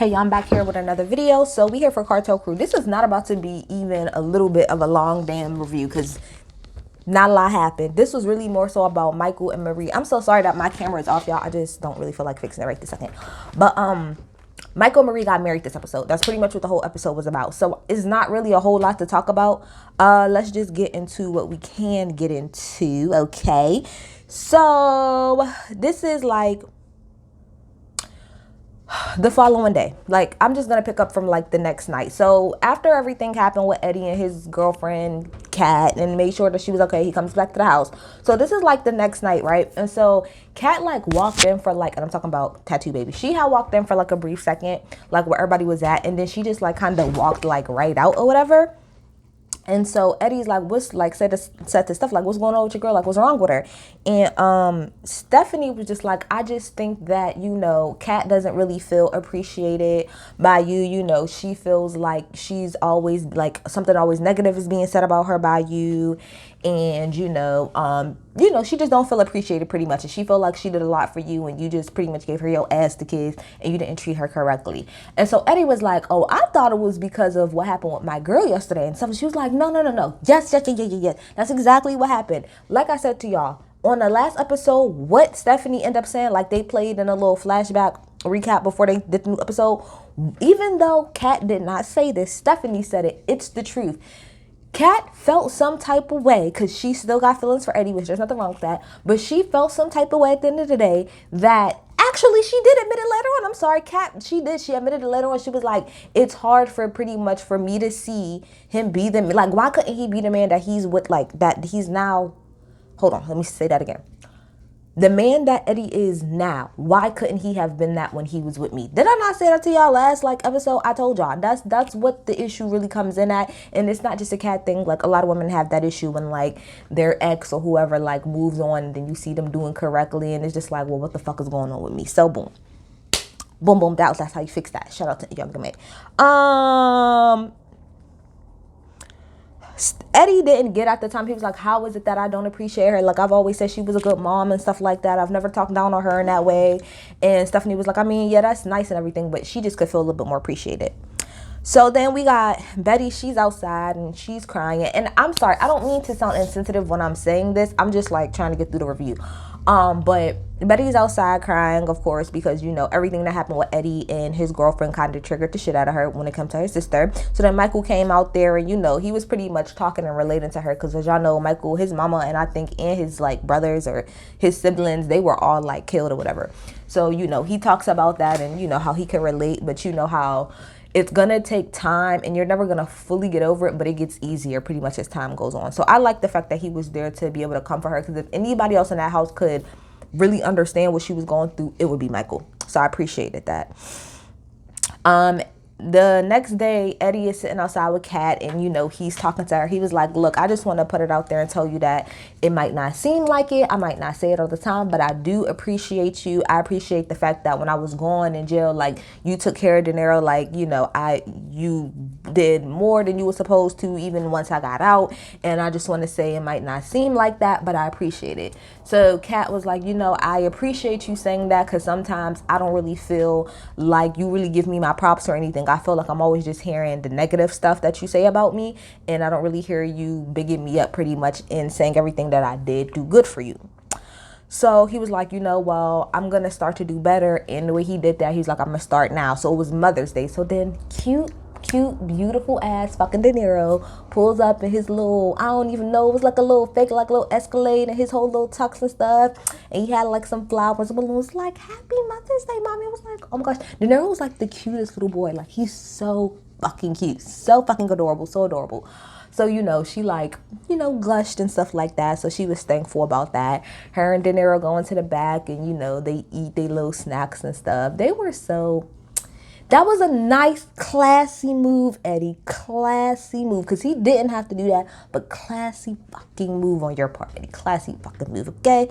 Hey, I'm back here with another video. So we here for Cartel Crew. This is not about to be even a little bit of a long damn review because not a lot happened. This was really more so about Michael and Marie. I'm so sorry that my camera is off, y'all. I just don't really feel like fixing it right this second. But Michael and Marie got married this episode. That's pretty much what the whole episode was about. So it's not really a whole lot to talk about. Let's just get into what we can get into. Okay. So this is like the following day. Like, I'm just gonna pick up from like the next night. So after everything happened with Eddie and his girlfriend Kat and made sure that she was okay, he comes back to the house. So this is like the next night, right? And so Kat like walked in for like, and I'm talking about Tattoo Baby, she had walked in for like a brief second, like where everybody was at, and then she just like kind of walked like right out or whatever. And so Eddie's like, what's like said this stuff like, what's going on with your girl? Like, what's wrong with her? And Stephanie was just like, I just think that, you know, Kat doesn't really feel appreciated by you. You know, she feels like she's always like something always negative is being said about her by you. And, you know, she just don't feel appreciated pretty much. And she felt like she did a lot for you and you just pretty much gave her your ass to kiss and you didn't treat her correctly. And so Eddie was like, oh, I thought it was because of what happened with my girl yesterday. And so she was like, no. Yes. That's exactly what happened. Like I said to y'all, on the last episode, what Stephanie ended up saying, like they played in a little flashback recap before they did the new episode. Even though Kat did not say this, Stephanie said it. It's the truth. Kat felt some type of way because she still got feelings for Eddie, which there's nothing wrong with that. But she felt some type of way at the end of the day that actually she did admit it later on. I'm sorry, Kat, she did. She admitted it later on. She was like, it's hard for pretty much for me to see him be the, like, why couldn't he be the man that he's with, like, that he's now, hold on, let me say that again. The man that Eddie is now, why couldn't he have been that when he was with me? Did I not say that to y'all last like episode? I told y'all that's what the issue really comes in at. And it's not just a Cat thing. Like a lot of women have that issue when like their ex or whoever like moves on and then you see them doing correctly and it's just like, well, what the fuck is going on with me? So boom. That's how you fix that. Shout out to Younger Man. Eddie didn't get at the time. He was like, how is it that I don't appreciate her? Like, I've always said she was a good mom and stuff like that. I've never talked down on her in that way. And Stephanie was like, I mean, yeah, that's nice and everything, but she just could feel a little bit more appreciated. So then we got Betty. She's outside and she's crying. And I'm sorry, I don't mean to sound insensitive when I'm saying this. I'm just like trying to get through the review. But Betty's outside crying, of course, because, you know, everything that happened with Eddie and his girlfriend kind of triggered the shit out of her when it comes to her sister. So then Michael came out there and, you know, he was pretty much talking and relating to her because, as y'all know, Michael, his mama and I think and his like brothers or his siblings, they were all like killed or whatever. So, you know, he talks about that and, you know, how he can relate, but you know how it's gonna take time and you're never gonna fully get over it, but it gets easier pretty much as time goes on. So I like the fact that he was there to be able to comfort her, because if anybody else in that house could really understand what she was going through, it would be Michael. So I appreciated that. The next day, Eddie is sitting outside with Kat and, you know, he's talking to her. He was like, look, I just want to put it out there and tell you that it might not seem like it. I might not say it all the time, but I do appreciate you. I appreciate the fact that when I was going in jail, like, you took care of De Niro. Like, you know, you did more than you were supposed to even once I got out. And I just want to say it might not seem like that, but I appreciate it. So Kat was like, you know, I appreciate you saying that because sometimes I don't really feel like you really give me my props or anything. I feel like I'm always just hearing the negative stuff that you say about me, and I don't really hear you bigging me up pretty much in saying everything that I did do good for you. So he was like, you know, well, I'm going to start to do better. And the way he did that, he's like, I'm going to start now. So it was Mother's Day. So then cute, beautiful ass fucking De Niro pulls up in his little, I don't even know, it was like a little fake, like a little Escalade and his whole little tux and stuff. And he had like some flowers and balloons, like, happy Mother's Day, mommy. I was like, oh my gosh. De Niro was like the cutest little boy. Like, he's so fucking cute, so fucking adorable, so adorable. So, you know, she like, you know, gushed and stuff like that. So she was thankful about that. Her and De Niro going to the back and, you know, they eat their little snacks and stuff. They were so... That was a nice, classy move, Eddie. Classy move. Because he didn't have to do that. But classy fucking move on your part, Eddie. Classy fucking move, okay?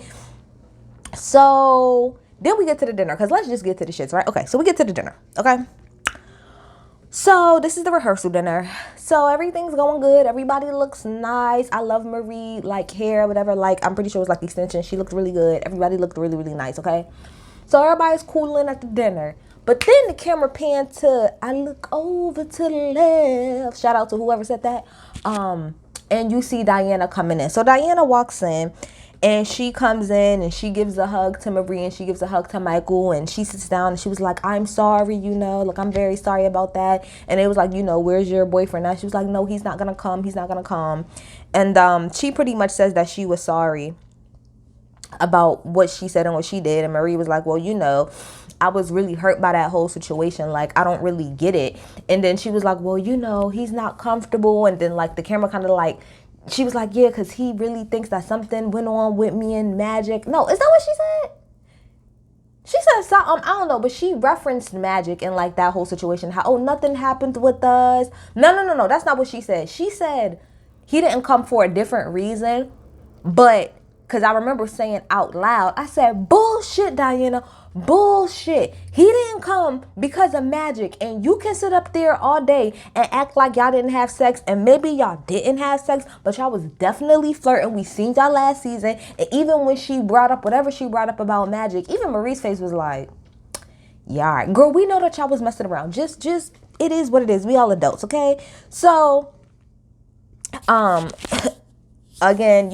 So, then we get to the dinner. Because let's just get to the shits, right? Okay, so we get to the dinner, okay? So, this is the rehearsal dinner. So, everything's going good. Everybody looks nice. I love Marie, like, hair, whatever. Like, I'm pretty sure it was, like, extensions. She looked really good. Everybody looked really, really nice, okay? So, everybody's cooling at the dinner. But then the camera panned to, I look over to the left. Shout out to whoever said that. And you see Diana coming in. So Diana walks in, and she comes in and she gives a hug to Marie and she gives a hug to Michael, and she sits down and she was like, I'm sorry, like, I'm very sorry about that. And it was like, where's your boyfriend now? She was like, no, he's not gonna come. And she pretty much says that she was sorry about what she said and what she did. And Marie was like, well, I was really hurt by that whole situation. Like, I don't really get it. And then she was like, well, he's not comfortable. And then, like, the camera kind of like, she was like, yeah, because he really thinks that something went on with me and Magic. No, is that what she said? She said something, I don't know, but she referenced Magic and, like, that whole situation. How, nothing happened with us. No. That's not what she said. She said he didn't come for a different reason, but because I remember saying out loud, I said, bullshit, Diana, bullshit. He didn't come because of Magic. And you can sit up there all day and act like y'all didn't have sex. And maybe y'all didn't have sex, but y'all was definitely flirting. We seen y'all last season. And even when she brought up whatever she brought up about Magic, even Marie's face was like, yeah, all right. Girl, we know that y'all was messing around. Just, it is what it is. We all adults, okay? So, again,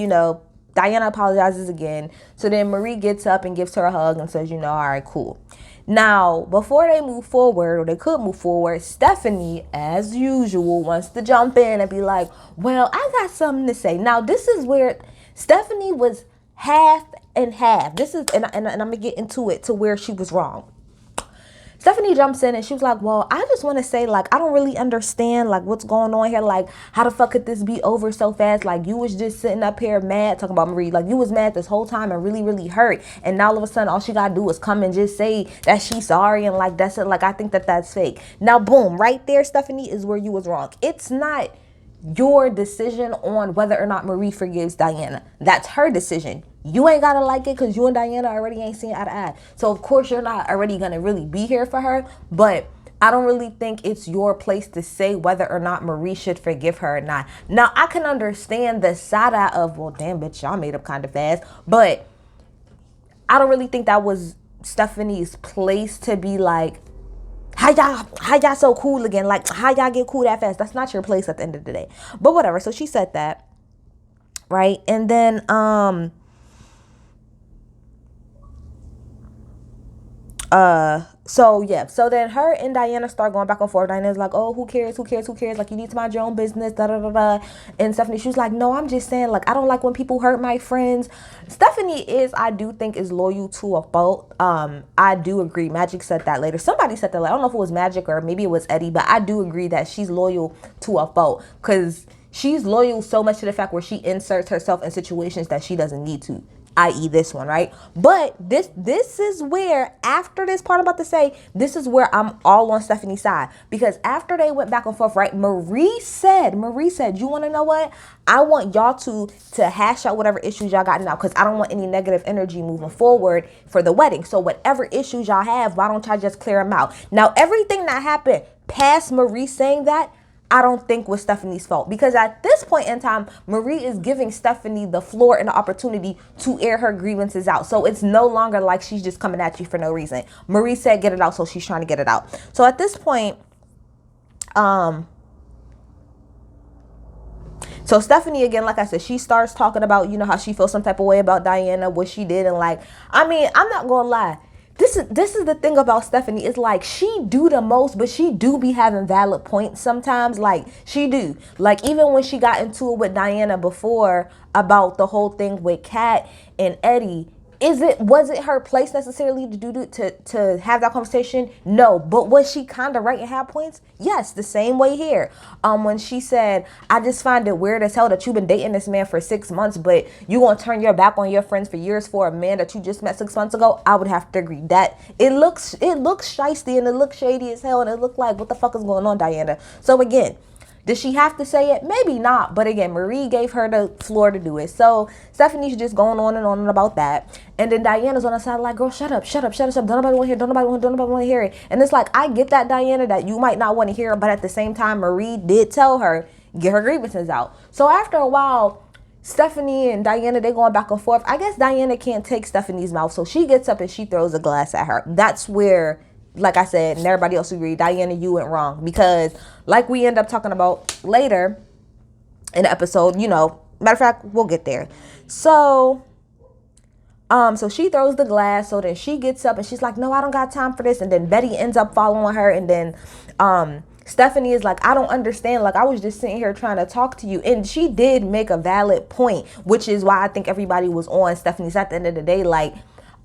Diana apologizes again. So then Marie gets up and gives her a hug and says, all right, cool. Now, before they move forward, or they could move forward, Stephanie, as usual, wants to jump in and be like, well, I got something to say. Now, this is where Stephanie was half and half. This is, and I'm going to get into it to where she was wrong. Stephanie jumps in and she was like, well, I just want to say, like, I don't really understand, like, what's going on here. Like, how the fuck could this be over so fast? Like, you was just sitting up here mad, talking about Marie. Like, you was mad this whole time and really, really hurt. And now all of a sudden, all she got to do is come and just say that she's sorry. And, like, that's it. Like, I think that that's fake. Now, boom, right there, Stephanie, is where you was wrong. It's not your decision on whether or not Marie forgives Diana. That's her decision. You ain't gotta like it because you and Diana already ain't seen eye to eye. So of course you're not already gonna really be here for her. But I don't really think it's your place to say whether or not Marie should forgive her or not. Now I can understand the side eye of, well, damn, bitch, y'all made up kind of fast. But I don't really think that was Stephanie's place to be like, how y'all so cool again? Like, how y'all get cool that fast? That's not your place at the end of the day. But whatever. So she said that, right? And then so then her and Diana start going back and forth. Diana's like, oh, who cares? Like, you need to mind your own business, And Stephanie, she was like, no, I'm just saying, like, I don't like when people hurt my friends. Stephanie I do think is loyal to a fault. I do agree. Magic said that later. Somebody said that later. I don't know if it was Magic or maybe it was Eddie, but I do agree that she's loyal to a fault because she's loyal so much to the fact where she inserts herself in situations that she doesn't need to. I.e. this one, right? But this is where, after this part I'm about to say, this is where I'm all on Stephanie's side. Because after they went back and forth, right, Marie said, you want to know what? I want y'all to hash out whatever issues y'all got now because I don't want any negative energy moving forward for the wedding. So whatever issues y'all have, why don't y'all just clear them out? Now, everything that happened past Marie saying that, I don't think was Stephanie's fault because at this point in time, Marie is giving Stephanie the floor and the opportunity to air her grievances out. So it's no longer like she's just coming at you for no reason. Marie said get it out, so she's trying to get it out. So at this point, so Stephanie, again, like I said, she starts talking about, how she feels some type of way about Diana, what she did. And like, I mean, I'm not going to lie. This is the thing about Stephanie. It's like she do the most, but she do be having valid points sometimes. Like she do. Like even when she got into it with Diana before about the whole thing with Kat and Eddie, was it her place necessarily to have that conversation? No, but was she kind of right and have points? Yes, the same way here. When she said, I just find it weird as hell that you've been dating this man for 6 months, but you gonna turn your back on your friends for years for a man that you just met 6 months ago. I would have to agree that it looks shiesty and it looks shady as hell and it looked like, what the fuck is going on, Diana? So again, did she have to say it? Maybe not. But again, Marie gave her the floor to do it. So Stephanie's just going on and about that. And then Diana's on the side like, girl, shut up. Don't nobody want to hear it. And it's like, I get that, Diana, that you might not want to hear it. But at the same time, Marie did tell her, get her grievances out. So after a while, Stephanie and Diana, they going back and forth. I guess Diana can't take Stephanie's mouth. So she gets up and she throws a glass at her. That's where like I said, and everybody else agreed, Diana, you went wrong. Because like we end up talking about later in the episode, you know, matter of fact, we'll get there. So she throws the glass. So then she gets up and she's like, no, I don't got time for this. And then Betty ends up following her. And then Stephanie is like, I don't understand. Like, I was just sitting here trying to talk to you. And she did make a valid point, which is why I think everybody was on Stephanie's at the end of the day. Like,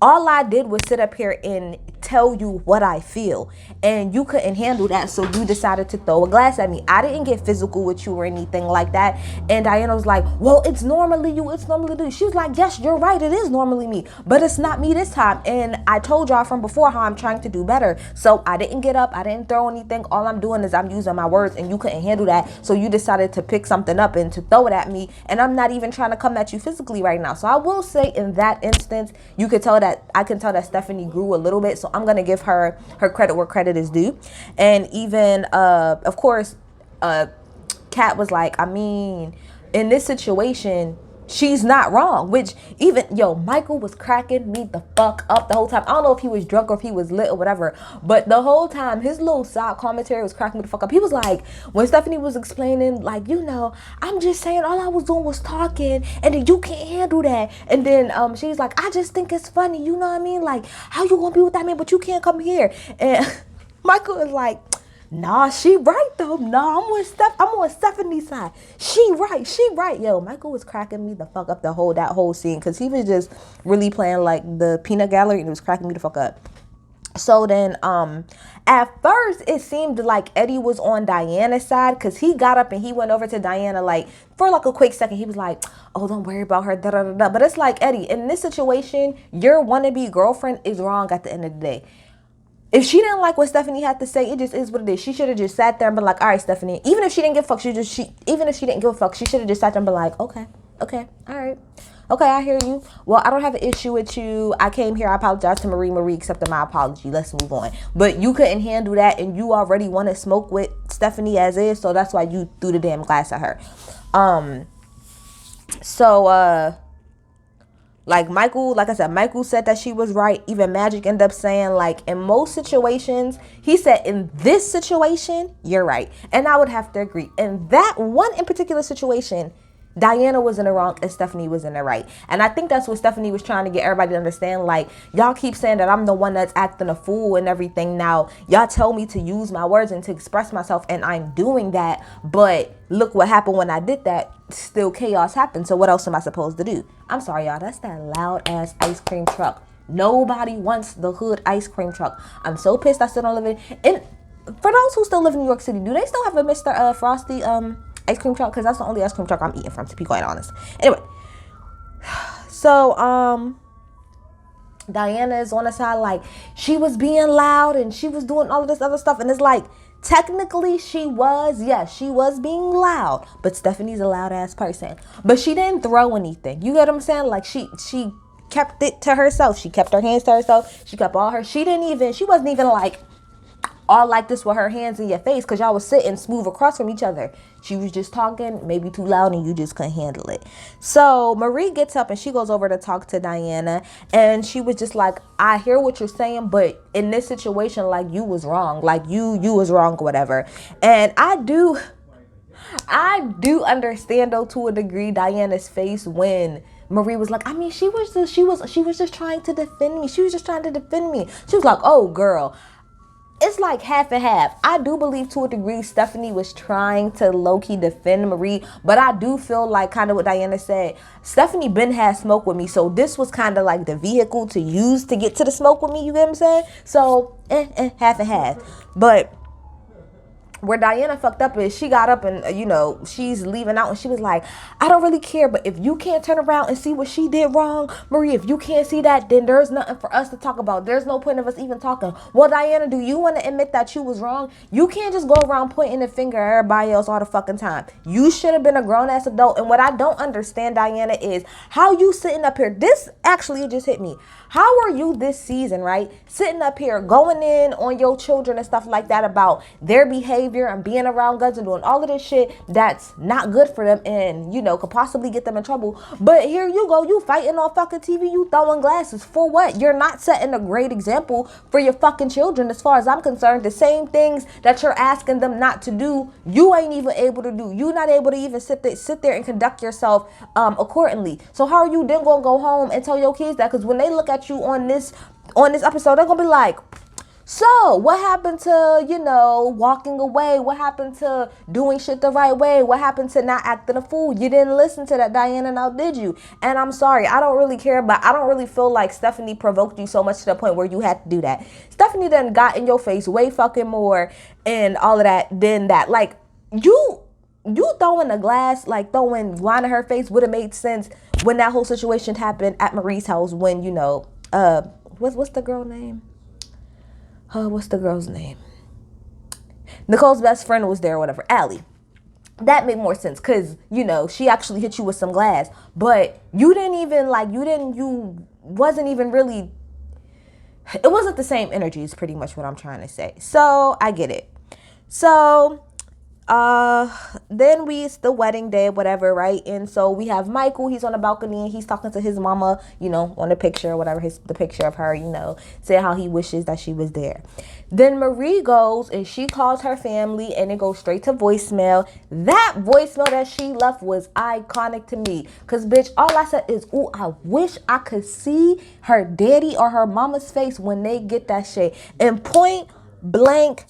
all I did was sit up here and tell you what I feel, and you couldn't handle that, so you decided to throw a glass at me. I didn't get physical with you or anything like that. And Diana was like, well, it's normally you, it's normally you. She was like, yes, you're right, it is normally me, but it's not me this time. And I told y'all from before how I'm trying to do better. So I didn't get up, I didn't throw anything. All I'm doing is I'm using my words, and you couldn't handle that, so you decided to pick something up and to throw it at me. And I'm not even trying to come at you physically right now. So I will say, in that instance, you could tell that I can tell that Stephanie grew a little bit. So I'm gonna give her credit where credit is due. And even of course, Kat was like, I mean, in this situation, she's not wrong. Which even Michael was cracking me the fuck up the whole time. I don't know if he was drunk or if he was lit or whatever, but the whole time his little side commentary was cracking me the fuck up. He was like, when Stephanie was explaining, like, I'm just saying, all I was doing was talking, and then you can't handle that. And then she's like, I just think it's funny, you know what I mean? Like, how you gonna be with that man, but you can't come here? And Michael is like, nah, she right though. Nah, I'm on Stephanie's side. She right. Yo, Michael was cracking me the fuck up that whole scene, because he was just really playing like the peanut gallery, and it was cracking me the fuck up. So then at first it seemed like Eddie was on Diana's side, because he got up and he went over to Diana, like, for like a quick second. He was like, oh, don't worry about her, da da da da. But it's like, Eddie, in this situation, your wannabe girlfriend is wrong at the end of the day. If she didn't like what Stephanie had to say, it just is what it is. She should have just sat there and been like, all right, Stephanie. Even if she didn't give a fuck, even if she didn't give a fuck, she should have just sat there and been like, okay, all right. Okay, I hear you. Well, I don't have an issue with you. I came here. I apologize to Marie. Marie accepted my apology. Let's move on. But you couldn't handle that, and you already want to smoke with Stephanie as is, so that's why you threw the damn glass at her. Like Michael, like I said, Michael said that she was right. Even Magic ended up saying, like, in most situations, he said, in this situation, you're right. And I would have to agree. In that one in particular situation, Diana was in the wrong and Stephanie was in the right. And I think that's what Stephanie was trying to get everybody to understand. Like, y'all keep saying that I'm the one that's acting a fool and everything. Now, y'all tell me to use my words and to express myself, and I'm doing that. But look what happened when I did that. Still chaos happened. So what else am I supposed to do? I'm sorry, y'all. That's that loud ass ice cream truck. Nobody wants the hood ice cream truck. I'm so pissed I still don't live in it. And for those who still live in New York City, do they still have a Mr. Frosty ice cream truck? Because that's the only ice cream truck I'm eating from, to be quite honest. Anyway, so Diana is on the side, like, she was being loud and she was doing all of this other stuff, and it's like, technically she was being loud, but Stephanie's a loud ass person. But she didn't throw anything, you get what I'm saying? Like, she kept it to herself. She kept her hands to herself. She kept all her, she wasn't even like all like this with her hands in your face, because y'all was sitting smooth across from each other. She was just talking maybe too loud, and you just couldn't handle it. So Marie gets up and she goes over to talk to Diana, and she was just like, I hear what you're saying, but in this situation, like, you was wrong. Like, you was wrong or whatever. And I do understand, though, to a degree, Diana's face when Marie was like, I mean, she was just trying to defend me. She was just trying to defend me. She was like, oh, girl. It's like half and half. I do believe, to a degree, Stephanie was trying to low-key defend Marie, but I do feel like, kind of what Diana said, Stephanie been had smoke with me, so this was kind of like the vehicle to use to get to the smoke with me, you get what I'm saying? So, half and half. But where Diana fucked up is she got up and, she's leaving out, and she was like, I don't really care, but if you can't turn around and see what she did wrong, Marie, if you can't see that, then there's nothing for us to talk about. There's no point of us even talking. Well, Diana, do you want to admit that you was wrong? You can't just go around pointing the finger at everybody else all the fucking time. You should have been a grown-ass adult. And what I don't understand, Diana, is how you sitting up here. This actually just hit me. How are you this season, right? Sitting up here going in on your children and stuff like that about their behavior behavior and being around guns and doing all of this shit that's not good for them and, you know, could possibly get them in trouble. But here you go, you fighting on fucking TV, you throwing glasses. For what? You're not setting a great example for your fucking children as far as I'm concerned. The same things that you're asking them not to do, you ain't even able to do. You're not able to even sit there and conduct yourself accordingly. So how are you then gonna go home and tell your kids that? Because when they look at you on this episode, they're gonna be like, so what happened to, you know, walking away? What happened to doing shit the right way? What happened to not acting a fool? You didn't listen to that, Diana, now did you? And I'm sorry, I don't really care, but I don't really feel like Stephanie provoked you so much to the point where you had to do that. Stephanie then got in your face way fucking more and all of that than that. Like, you throwing a glass, like throwing wine in her face would have made sense when that whole situation happened at Marie's house when, you know, what's the girl name? What's the girl's name? Nicole's best friend was there or whatever, Allie. That made more sense because, you know, she actually hit you with some glass. But you didn't even, like, you wasn't even really, it wasn't the same energy is pretty much what I'm trying to say. So, I get it. So, then it's the wedding day, whatever, right? And so we have Michael, he's on the balcony and he's talking to his mama, you know, on the picture or whatever, the picture of her, you know, saying how he wishes that she was there. Then Marie goes and she calls her family and it goes straight to voicemail. That voicemail that she left was iconic to me. Cause bitch, all I said is, ooh, I wish I could see her daddy or her mama's face when they get that shit. And point blank,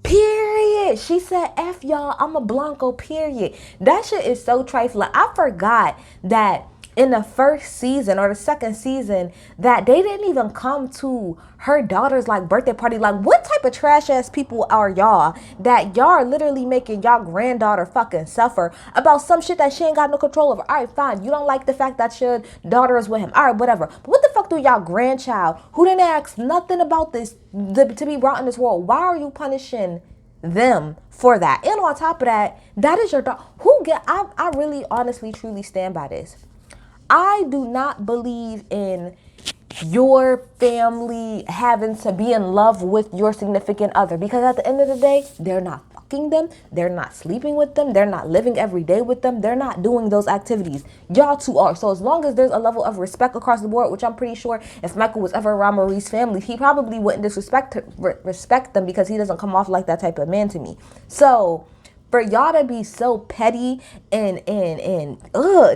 period. She said, F y'all, I'm a Blanco, period. That shit is so trifling. I forgot that in the first season or the second season that they didn't even come to her daughter's like birthday party. Like, what type of trash ass people are y'all that y'all are literally making y'all granddaughter fucking suffer about some shit that she ain't got no control over? All right, fine. You don't like the fact that your daughter is with him. All right, whatever. But what the fuck do y'all grandchild who didn't ask nothing about this to be brought in this world? Why are you punishing them for that? And on top of that, that is your daughter. I really honestly truly stand by this. I do not believe in your family having to be in love with your significant other, because at the end of the day, they're not fucking them, they're not sleeping with them, they're not living every day with them, they're not doing those activities. Y'all two are. So as long as there's a level of respect across the board, which I'm pretty sure if Michael was ever around Marie's family, he probably wouldn't respect them, because he doesn't come off like that type of man to me. So for y'all to be so petty and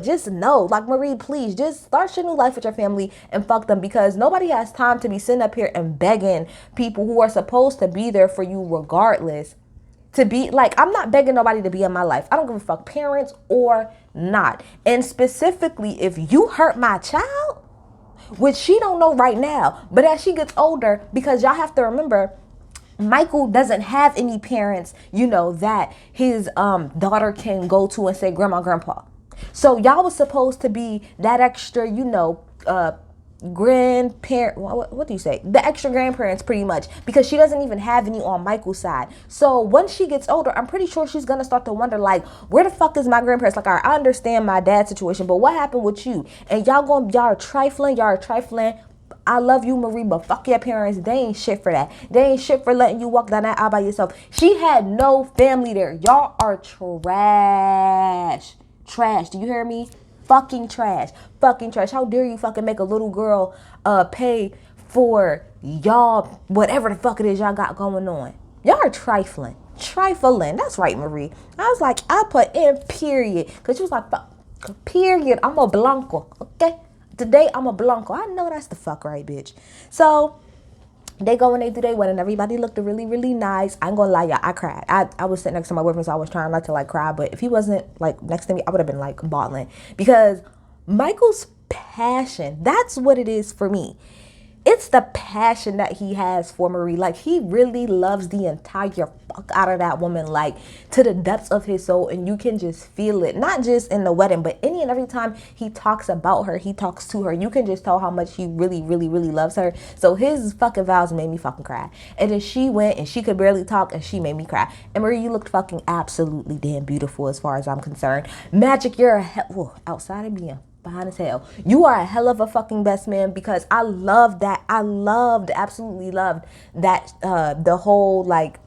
just know, like, Marie, please just start your new life with your family and fuck them, because nobody has time to be sitting up here and begging people who are supposed to be there for you regardless to be like, I'm not begging nobody to be in my life. I don't give a fuck, parents or not. And specifically, if you hurt my child, which she don't know right now, but as she gets older, because y'all have to remember, Michael doesn't have any parents, you know, that his daughter can go to and say, grandma, grandpa. So y'all was supposed to be that extra, you know, grandparent, what do you say? The extra grandparents, pretty much, because she doesn't even have any on Michael's side. So once she gets older, I'm pretty sure she's gonna start to wonder, like, where the fuck is my grandparents? Like, all right, I understand my dad's situation, but what happened with you? And y'all are trifling. I love you, Marie, but fuck your parents. They ain't shit for that. They ain't shit for letting you walk down that aisle by yourself. She had no family there. Y'all are trash. Trash. Do you hear me? Fucking trash. Fucking trash. How dare you fucking make a little girl pay for y'all, whatever the fuck it is y'all got going on. Y'all are trifling. Trifling. That's right, Marie. I was like, I put in period. Because she was like, period. I'm a Blanco. Okay? Today, I'm a Blanco. I know that's the fuck right, bitch. So they go and they do their wedding. Everybody looked really, really nice. I ain't gonna lie, y'all, I cried. I was sitting next to my boyfriend, so I was trying not to, like, cry. But if he wasn't, like, next to me, I would have been, like, bawling. Because Michael's passion, that's what it is for me. It's the passion that he has for Marie. Like, he really loves the entire fuck out of that woman, like, to the depths of his soul. And you can just feel it, not just in the wedding, but any and every time he talks about her, he talks to her. You can just tell how much he really, really, really loves her. So his fucking vows made me fucking cry. And then she went and she could barely talk and she made me cry. And Marie, you looked fucking absolutely damn beautiful as far as I'm concerned. Magic, you're a outside of being behind as hell. You are a hell of a fucking best man, because I love that. Absolutely loved that, the whole, like,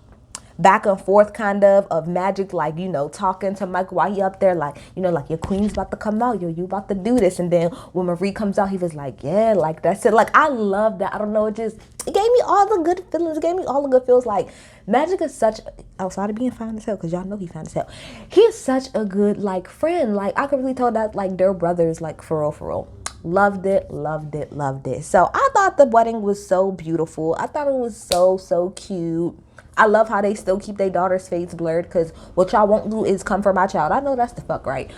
back and forth kind of Magic, like, you know, talking to Mike while he up there, like, you know, like, your queen's about to come out, yo, you about to do this. And then when Marie comes out, he was like, yeah, like, that's it. Like, I love that. I don't know, it gave me all the good feelings. It gave me all the good feels. Like, Magic is such, outside of being fine as hell, because y'all know he fine as hell, he is such a good, like, friend. Like, I could really tell that, like, they're brothers, like, for real, for real. Loved it, loved it, loved it. So I thought the wedding was so beautiful. I thought it was so, so cute. I love how they still keep their daughter's face blurred, because what y'all won't do is come for my child. I know that's the fuck right.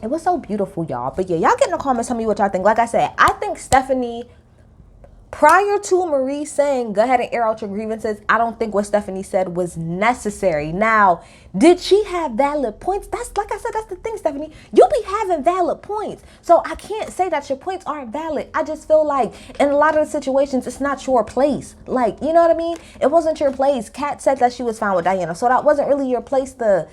It was so beautiful, y'all. But yeah, y'all get in the comments, tell me what y'all think. Like I said, I think Stephanie, prior to Marie saying, go ahead and air out your grievances, I don't think what Stephanie said was necessary. Now, did she have valid points? That's, like I said, that's the thing, Stephanie. You be having valid points. So I can't say that your points aren't valid. I just feel like in a lot of the situations, it's not your place. Like, you know what I mean? It wasn't your place. Kat said that she was fine with Diana. So that wasn't really your place to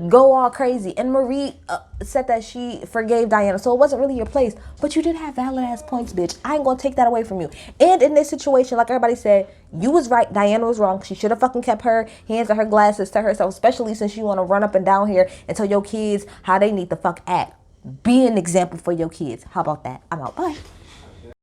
go all crazy. And Marie said that she forgave Diana, so it wasn't really your place. But you did have valid ass points, bitch. I ain't gonna take that away from you. And in this situation, like everybody said, you was right, Diana was wrong. She should have fucking kept her hands and her glasses to herself, especially since you want to run up and down here and tell your kids how they need to fuck act. Be an example for your kids. How about that? I'm out. Bye.